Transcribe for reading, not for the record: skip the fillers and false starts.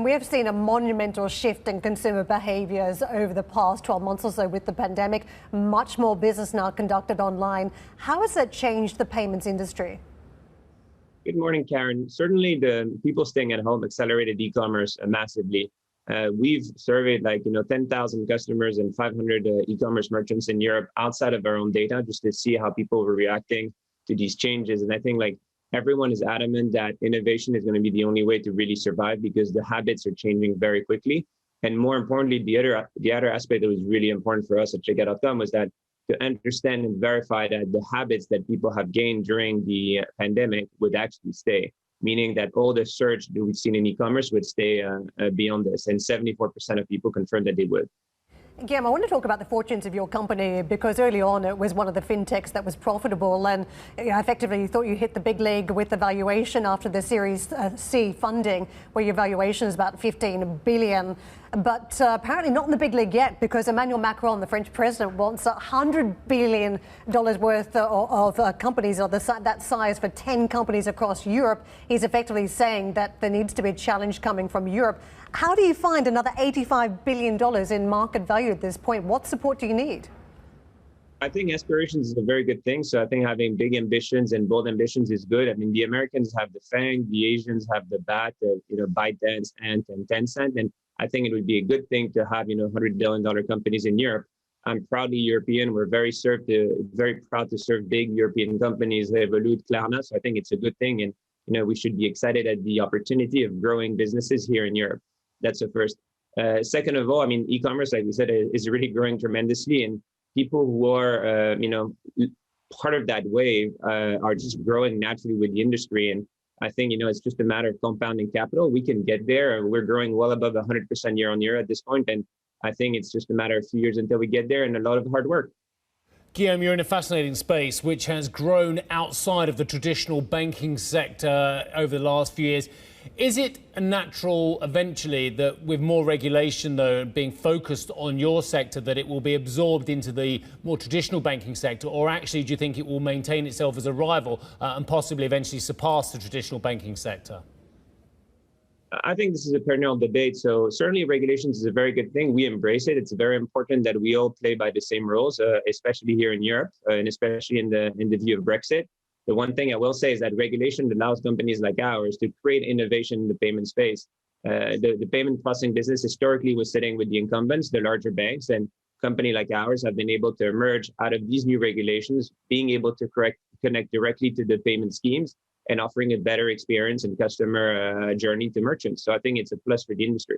We have seen a monumental shift in consumer behaviours over the past 12 months or so with the pandemic. Much more business now conducted online. How has that changed the payments industry? Good morning, Karen. Certainly the people staying at home accelerated e-commerce massively. We've surveyed 10,000 customers and 500 e-commerce merchants in Europe outside of our own data just to see how people were reacting to these changes. And I think everyone is adamant that innovation is going to be the only way to really survive because the habits are changing very quickly. And more importantly, the other aspect that was really important for us at Checkout.com was that to understand and verify that the habits that people have gained during the pandemic would actually stay, meaning that all the surge that we've seen in e-commerce would stay beyond this. And 74% of people confirmed that they would. Guillaume, I want to talk about the fortunes of your company because early on it was one of the fintechs that was profitable and effectively you thought you hit the big league with the valuation after the Series C funding where your valuation is about 15 billion. But apparently not in the big league yet because Emmanuel Macron, the French president, wants $100 billion worth of companies of that size for 10 companies across Europe. He's effectively saying that there needs to be a challenge coming from Europe. How do you find another $85 billion in market value at this point? What support do you need? I think aspirations is a very good thing. So I think having big ambitions and bold ambitions is good. I mean, the Americans have the FANG, the Asians have the BAT, ByteDance, Ant, and Tencent. And I think it would be a good thing to have, $100 billion companies in Europe. I'm proudly European. We're very proud to serve big European companies, Revolut, Klarna. So I think it's a good thing. And, we should be excited at the opportunity of growing businesses here in Europe. That's the first. Second of all, I mean, e-commerce, like we said, is really growing tremendously. And people who are, part of that wave are just growing naturally with the industry. And I think, it's just a matter of compounding capital. We can get there. We're growing well above 100% year on year at this point. And I think it's just a matter of a few years until we get there and a lot of hard work. Guillaume, you're in a fascinating space which has grown outside of the traditional banking sector over the last few years. Is it natural eventually that with more regulation, though, being focused on your sector, that it will be absorbed into the more traditional banking sector? Or actually, do you think it will maintain itself as a rival and possibly eventually surpass the traditional banking sector? I think this is a perennial debate. So certainly regulations is a very good thing. We embrace it. It's very important that we all play by the same rules, especially here in Europe and especially in the view of Brexit. The one thing I will say is that regulation allows companies like ours to create innovation in the payment space. The payment processing business historically was sitting with the incumbents, the larger banks, and a company like ours have been able to emerge out of these new regulations, being able to connect directly to the payment schemes and offering a better experience and customer journey to merchants. So I think it's a plus for the industry.